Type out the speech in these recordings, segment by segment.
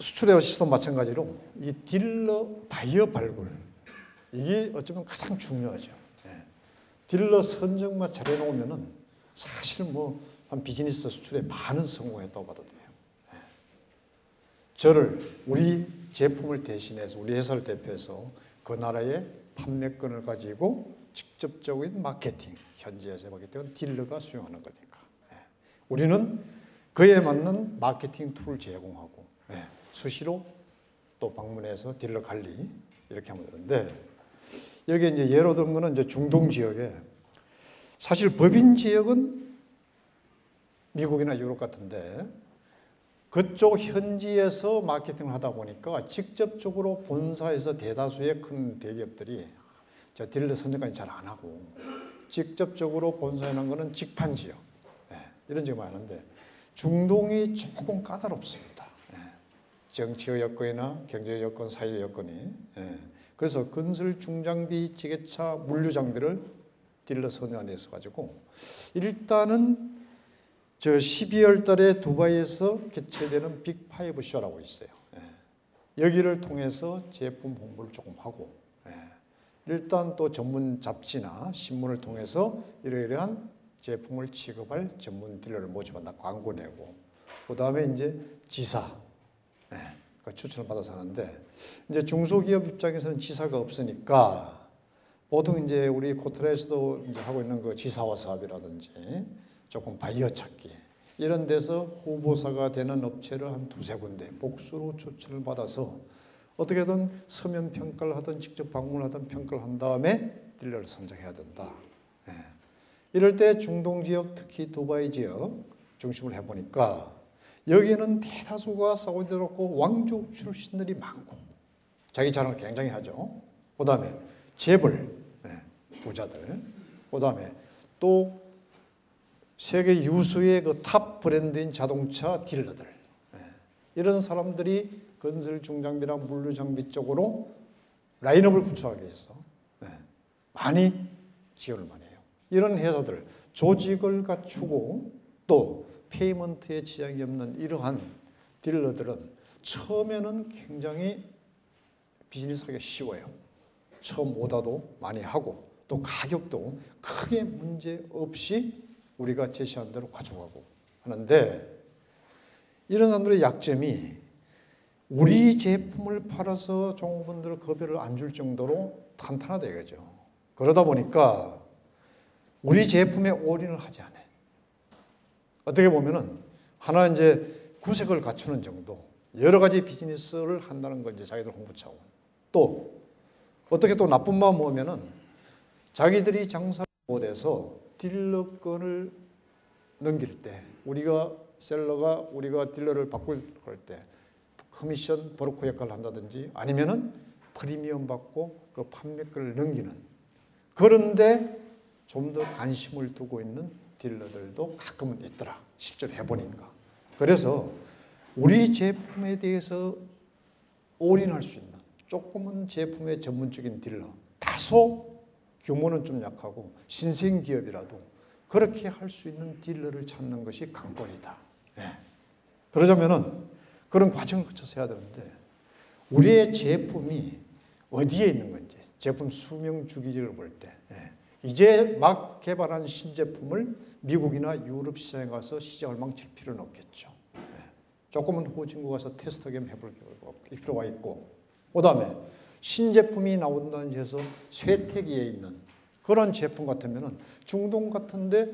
수출에 시도 마찬가지로 이 딜러 바이어 발굴, 이게 어쩌면 가장 중요하죠. 딜러 선정만 잘해놓으면은 사실 뭐 한 비즈니스 수출의 반은 성공했다고 봐도 돼요. 저를 우리 제품을 대신해서 우리 회사를 대표해서 그 나라의 판매권을 가지고 직접적인 마케팅, 현지에서 마케팅은 딜러가 수행하는 거니까. 우리는 그에 맞는 마케팅 툴을 제공하고 수시로 또 방문해서 딜러 관리 이렇게 하면 되는데, 여기 이제 예로 든 거는 이제 중동 지역에, 사실 법인 지역은 미국이나 유럽 같은데 그쪽 현지에서 마케팅을 하다 보니까 직접적으로 본사에서 대다수의 큰 대기업들이 저 딜러 선정까지 잘 안 하고 직접적으로 본사에 난 거는 직판 지역, 이런 지역이 많은데 중동이 조금 까다롭습니다. 정치의 여건이나 경제의 여건, 사회의 여건이. 그래서 건설 중장비, 지게차, 물류 장비를 딜러 선정안에 있어가지고 일단은 저 12월 달에 두바이에서 개최되는 빅5 쇼라고 있어요. 여기를 통해서 제품 홍보를 조금 하고, 일단 또 전문 잡지나 신문을 통해서 이러이러한 제품을 취급할 전문 딜러를 모집한다, 광고 내고, 그 다음에 이제 지사, 추천을 받아서 하는데, 이제 중소기업 입장에서는 지사가 없으니까 보통 이제 우리 코트라에서도 이제 하고 있는 그 지사화 사업이라든지 조금 바이어 찾기 이런 데서 후보사가 되는 업체를 한 두세 군데 복수로 추천을 받아서 어떻게든 서면 평가를 하든 직접 방문하든 평가를 한 다음에 딜러를 선정해야 된다. 이럴 때 중동 지역, 특히 두바이 지역 중심을 해보니까 여기는 대다수가 사우디아라비아 왕족 출신들이 많고 자기 자랑을 굉장히 하죠. 그 다음에 재벌, 부자들, 그 다음에 또 세계 유수의 그 탑 브랜드인 자동차 딜러들, 이런 사람들이 건설 중장비나 물류 장비 쪽으로 라인업을 구축하기 위해서 많이 지원을 많이 해요. 이런 회사들, 조직을 갖추고 또 페이먼트에 지장이 없는 이러한 딜러들은 처음에는 굉장히 비즈니스하기가 쉬워요. 처음 오다도 많이 하고 또 가격도 크게 문제 없이 우리가 제시한 대로 가져가고 하는데, 이런 사람들의 약점이 우리 제품을 팔아서 종업원들 급여를 안 줄 정도로 탄탄하다 이거죠. 그러다 보니까 우리 제품에 올인을 하지 않아요. 어떻게 보면은 하나 이제 구색을 갖추는 정도, 여러 가지 비즈니스를 한다는 걸 이제 자기들 홍보 차원. 또 어떻게 또 나쁜 마음 먹으면은 자기들이 장사를 못해서 딜러권을 넘길 때, 우리가 셀러가 우리가 딜러를 바꿀 때 커미션 브로커 역할을 한다든지 아니면은 프리미엄 받고 그 판매권을 넘기는, 그런데 좀 더 관심을 두고 있는 딜러들도 가끔은 있더라, 실제로 해보니까. 그래서 우리 제품에 대해서 올인할 수 있는 조금은 제품의 전문적인 딜러, 다소 규모는 좀 약하고 신생기업이라도 그렇게 할 수 있는 딜러를 찾는 것이 관건이다. 그러자면은 그런 과정을 거쳐서 해야 되는데, 우리의 제품이 어디에 있는 건지, 제품 수명 주기를 볼 때, 이제 막 개발한 신제품을 미국이나 유럽 시장에 가서 시장을 망칠 필요는 없겠죠. 조금은 후진국 가서 테스트 겸 해볼 필요가 있고, 그 다음에 신제품이 나온다는 데서 쇠퇴기에 있는 그런 제품 같으면은 중동 같은데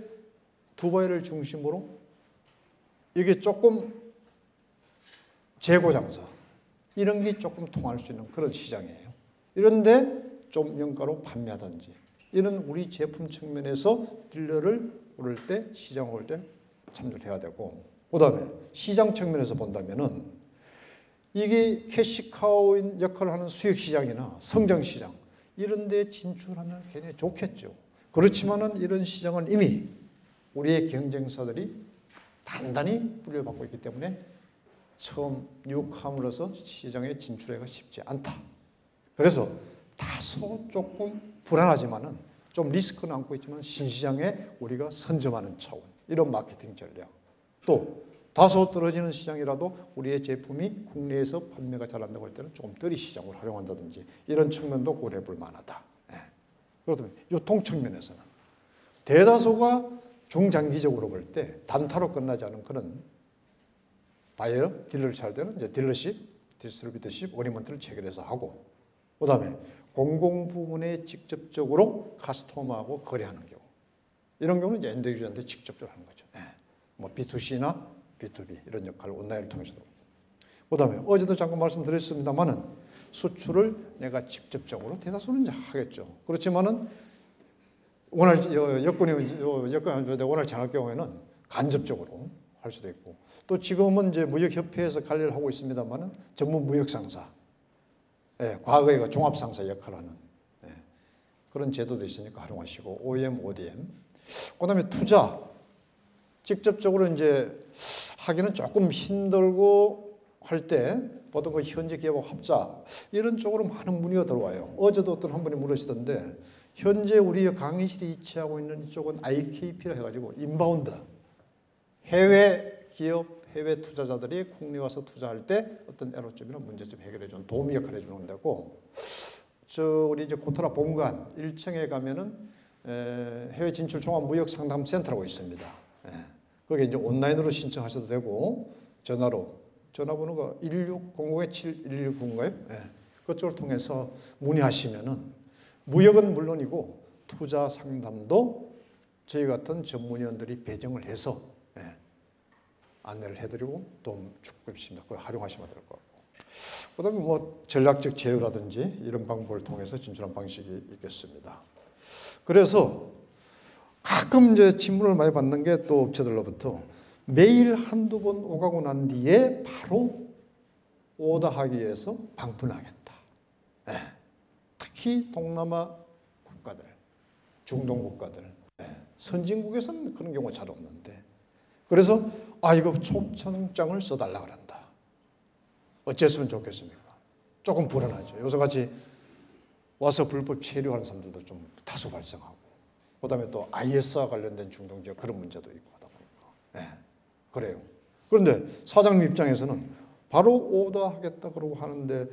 두바이를 중심으로 이게 조금 재고 장사 이런 게 조금 통할 수 있는 그런 시장이에요. 이런데 좀 영가로 판매하든지 이런 우리 제품 측면에서 딜러를 오를 때, 시장 올 때 참조를 해야 되고, 그 다음에 시장 측면에서 본다면은 이게 캐시카우인 역할을 하는 수익시장이나 성장시장 이런 데 진출하면 굉장히 좋겠죠. 그렇지만은 이런 시장은 이미 우리의 경쟁사들이 단단히 뿌리를 받고 있기 때문에 처음 뉴카머로서 시장에 진출하기가 쉽지 않다. 그래서 다소 조금 불안하지만은 좀 리스크는 안고 있지만 신시장에 우리가 선점하는 차원, 이런 마케팅 전략, 또 다소 떨어지는 시장이라도 우리의 제품이 국내에서 판매가 잘 안 되고 할 때는 조금 덜이 시장으로 활용한다든지 이런 측면도 고려해 볼 만하다. 예. 그렇다면 유통 측면에서는 대다수가 중장기적으로 볼 때 단타로 끝나지 않은 그런 바이어, 딜러를 찾을 때는 이제 딜러십, 디스트리뷰터십, 어그리먼트를 체결해서 하고, 그 다음에 공공 부문에 직접적으로 카스터머하고 거래하는 경우, 이런 경우는 이제 엔드 유저한테 직접적으로 하는 거죠. 예. 뭐 B2C나 B2B 이런 역할을 온라인을 통해서도. 그 다음에 어제도 잠깐 말씀드렸습니다만은 수출을 내가 직접적으로 대다수는 이제 하겠죠. 그렇지만은 원할 여건이 원활치 않을 경우에는 간접적으로 할 수도 있고, 또 지금은 이제 무역협회에서 관리를 하고 있습니다만은 전문 무역상사, 예, 과거에 종합상사 역할을 하는, 예, 그런 제도도 있으니까 활용하시고, OEM, ODM. 그다음에 투자, 직접적으로 이제 하기는 조금 힘들고 할 때 보통 그 현재 기업하고 합자 이런 쪽으로 많은 문의가 들어와요. 어제도 어떤 한 분이 물으시던데, 현재 우리 강의실이 위치하고 있는 이쪽은 IKP라 해가지고 인바운드, 해외 기업, 해외 투자자들이 국내에 와서 투자할 때 어떤 애로점이나 문제점 해결해 주는 도움이 역할을 해주는 데고, 우리 이제 고토라 본관 1층에 가면은 해외 진출 종합 무역 상담 센터라고 있습니다. 거기 이제 온라인으로 신청하셔도 되고, 전화번호가 1600-7119인가요? 그쪽을 통해서 문의하시면은 무역은 물론이고 투자 상담도 저희 같은 전문위원들이 배정을 해서 안내를 해드리고 도움 주고 있습니다. 그걸 활용하시면 될 것 같고, 그다음에 뭐 전략적 제휴라든지 이런 방법을 통해서 진출한 방식이 있겠습니다. 그래서 가끔 이제 질문을 많이 받는 게 또 업체들로부터 매일 한두 번 오가고 난 뒤에 바로 오더하기 위해서 방문하겠다. 특히 동남아 국가들, 중동 국가들, 선진국에서는 그런 경우가 잘 없는데, 그래서 이거 초청장을 써달라 그런다. 어쨌으면 좋겠습니까? 조금 불안하죠. 요새같이 와서 불법 체류하는 사람들도 좀 다수 발생하고, 그 다음에 또 IS와 관련된 중동 지역 그런 문제도 있고 하다 보니까. 그래요. 그런데 사장님 입장에서는 바로 오더하겠다 그러고 하는데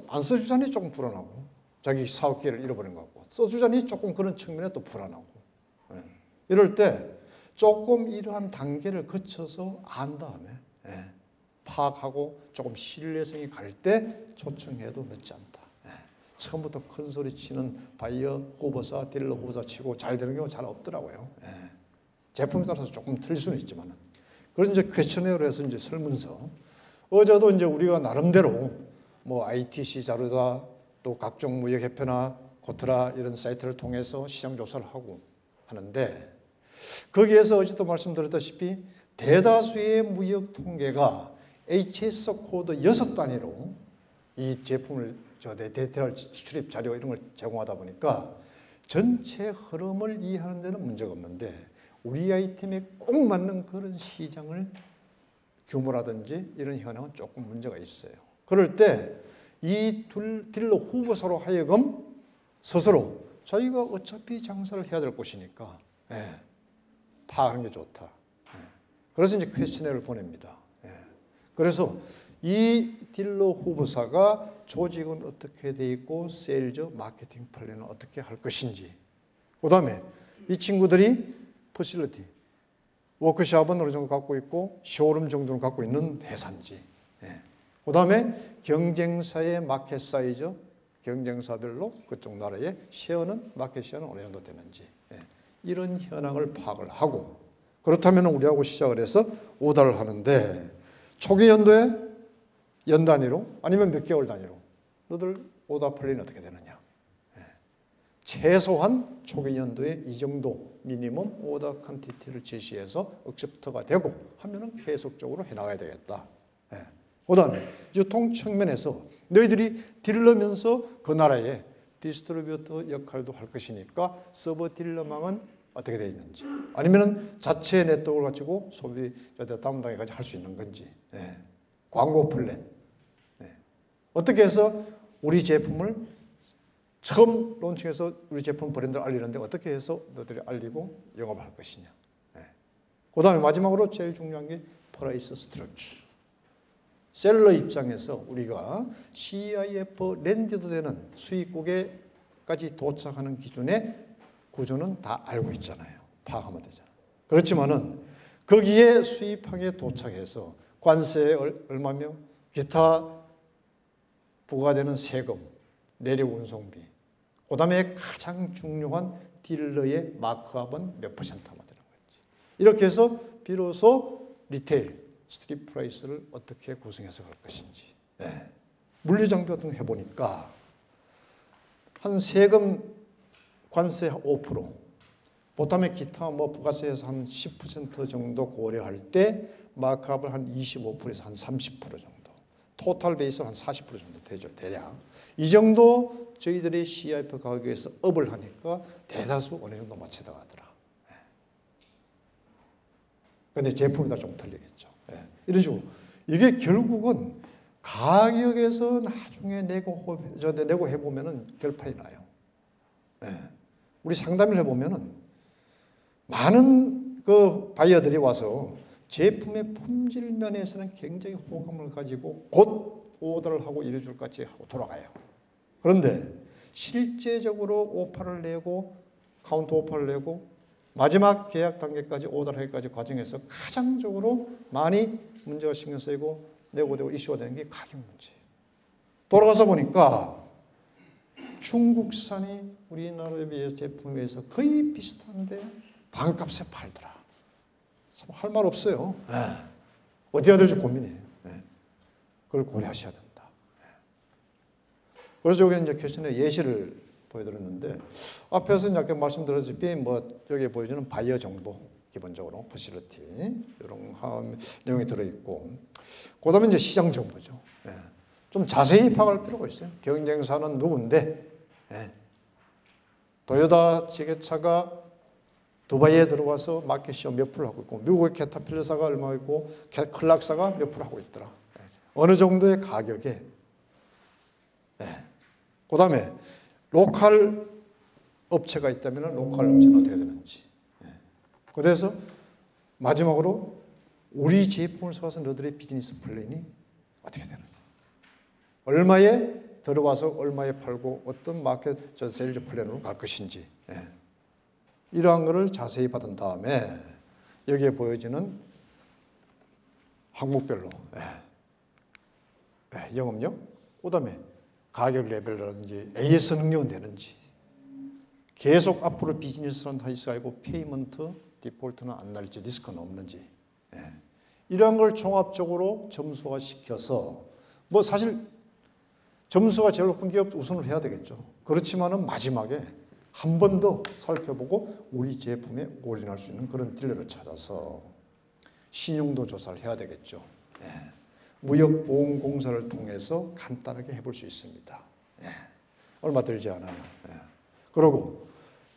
안 써주자니 조금 불안하고, 자기 사업 기회를 잃어버린 것 같고, 써주자니 조금 그런 측면에 또 불안하고, 이럴 때 조금 이러한 단계를 거쳐서 안 다음에 파악하고 조금 신뢰성이 갈 때 초청해도 늦지 않다. 처음부터 큰 소리 치는 바이어 후보사, 딜러 후보사 치고 잘 되는 경우 잘 없더라고요. 제품에 따라서 조금 틀릴 수는 있지만, 그래서 이제 퀘스처네어로 해서 이제 설문서, 어제도 이제 우리가 나름대로 뭐 ITC 자료다, 또 각종 무역협회나 고트라 이런 사이트를 통해서 시장 조사를 하고 하는데, 거기에서 어제도 말씀드렸다시피 대다수의 무역 통계가 HS 코드 6단위로 이 제품을 데이터를 수출입 자료 이런 걸 제공하다 보니까 전체 흐름을 이해하는 데는 문제가 없는데, 우리 아이템에 꼭 맞는 그런 시장을 규모라든지 이런 현황은 조금 문제가 있어요. 그럴 때 이 딜러 후보사로 하여금 스스로 자기가 어차피 장사를 해야 될 곳이니까 파악하는 게 좋다. 그래서 이제 퀘스처네어를 보냅니다. 그래서 이 딜러 후보사가 조직은 어떻게 돼 있고 세일즈 마케팅 플랜은 어떻게 할 것인지, 그 다음에 이 친구들이 퍼실리티, 워크숍은 어느 정도 갖고 있고 쇼룸 정도는 갖고 있는 회사인지, 그 다음에 경쟁사의 마켓 사이즈, 경쟁사별로 그쪽 나라의 쉐어는 마켓 쉐어는 어느 정도 되는지, 이런 현황을 파악을 하고, 그렇다면 우리하고 시작을 해서 오더를 하는데, 초기 연도에 연 단위로 아니면 몇 개월 단위로 너들 오더 플랜이 어떻게 되느냐. 최소한 초기 연도에 이 정도 미니멈 오더 퀀티티를 제시해서 억셉터가 되고 하면은 계속적으로 해나가야 되겠다. 그 다음에 유통 측면에서 너희들이 딜러면서 그 나라의 디스트리뷰터 역할도 할 것이니까 서버 딜러망은 어떻게 되어 있는지, 아니면 자체 네트워크를 가지고 소비자 담당까지 할 수 있는 건지, 광고 플랜, 어떻게 해서 우리 제품을 처음 론칭해서 우리 제품 브랜드를 알리는데 어떻게 해서 너희들이 알리고 영업을 할 것이냐. 그 다음에 마지막으로 제일 중요한 게 프라이스 스트럭처. 셀러 입장에서 우리가 CIF 랜디드 되는 수익국에까지 도착하는 기준의 구조는 다 알고 있잖아요. 파악하면 되잖아요. 그렇지만은 거기에 수입항에 도착해서 관세 얼마며 기타 부과되는 세금, 내력 운송비, 그 다음에 가장 중요한 딜러의 마크업은 몇 %만 되는 거지. 이렇게 해서 비로소 리테일, 스트릿 프라이스를 어떻게 구성해서 갈 것인지. 네. 물류장비 같은 거 해보니까 한 세금 관세 5%, 보탐의 기타 뭐 부가세에서 한 10% 정도 고려할 때 마크업을 한 25%에서 한 30% 정도, 토탈 베이스로 한 40% 정도 되죠, 대략. 이 정도 저희들이 CIF 가격에서 업을 하니까 대다수 어느 정도 맞춰다 가더라. 그런데 제품이 다 좀 틀리겠죠. 이런 식으로. 이게 결국은 가격에서 나중에 내고 해보면은 결판이 나요. 우리 상담을 해보면은 많은 그 바이어들이 와서 제품의 품질 면에서는 굉장히 호감을 가지고 곧 오더를 하고 이래줄 것 같이 하고 돌아가요. 그런데 실제적으로 오퍼를 내고 카운터 오퍼를 내고 마지막 계약 단계까지 오더를 하기까지 과정에서 가장적으로 많이 문제가 신경 쓰이고 내고 되고 이슈가 되는 게 가격 문제예요. 돌아가서 보니까 중국산이 우리나라에 비해서 제품에 비해서 거의 비슷한데 반값에 팔더라. 참 할 말 없어요. 어디 해야 될지 고민이에요. 그걸 고려하셔야 된다. 그래서 여기 이제 퀘션에 예시를 보여드렸는데 앞에서 이제 말씀드렸다시피 뭐 여기에 보여주는 바이어 정보 기본적으로 퍼실리티 이런 내용이 들어있고 그다음에 이제 시장 정보죠. 좀 자세히 파악할 필요가 있어요. 경쟁사는 누군데 도요타 지게차가 두바이에 들어와서 마켓시어 몇 프로 하고 있고 미국의 캐터필러사가 얼마 있고 클락사가 몇 프로 하고 있더라. 어느 정도의 가격에 그 다음에 로컬 업체가 있다면 로컬 업체는 어떻게 되는지. 그래서 마지막으로 우리 제품을 사서 너들의 비즈니스 플랜이 어떻게 되는지. 얼마에 들어와서 얼마에 팔고 어떤 마켓 세일즈 플랜으로 갈 것인지. 이러한 것을 자세히 받은 다음에 여기에 보여지는 항목별로 영업력, 그 다음에 가격 레벨이라든지 AS 능력은 되는지 계속 앞으로 비즈니스는 할수 있고 페이먼트 디폴트는 안 날지 리스크는 없는지 이런 걸 종합적으로 점수화 시켜서 뭐 사실 점수가 제일 높은 기업 우선을 해야 되겠죠. 그렇지만은 마지막에 한 번 더 살펴보고 우리 제품에 올인할 수 있는 그런 딜러를 찾아서 신용도 조사를 해야 되겠죠. 무역보험공사를 통해서 간단하게 해볼 수 있습니다. 얼마 들지 않아요. 그리고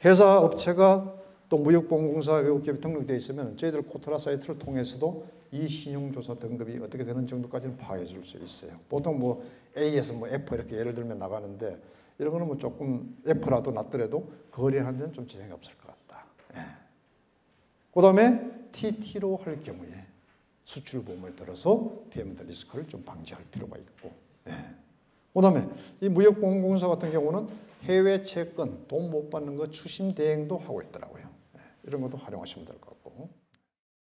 회사 업체가 또 무역보험공사 외국기업이 등록되어 있으면 저희들 코트라 사이트를 통해서도 이 신용조사 등급이 어떻게 되는 정도까지는 파악해 줄 수 있어요. 보통 뭐 A에서 뭐 F 이렇게 예를 들면 나가는데 이런 거는 뭐 조금 F라도 낮더라도 거래하는 데는 좀 지장이 없을 것 같다. 그 다음에 TT로 할 경우에 수출보험을 들어서 페이먼트 리스크를 좀 방지할 필요가 있고 그 다음에 이 무역보험공사 같은 경우는 해외 채권, 돈 못 받는 거 추심 대행도 하고 있더라고요. 이런 것도 활용하시면 될 것 같고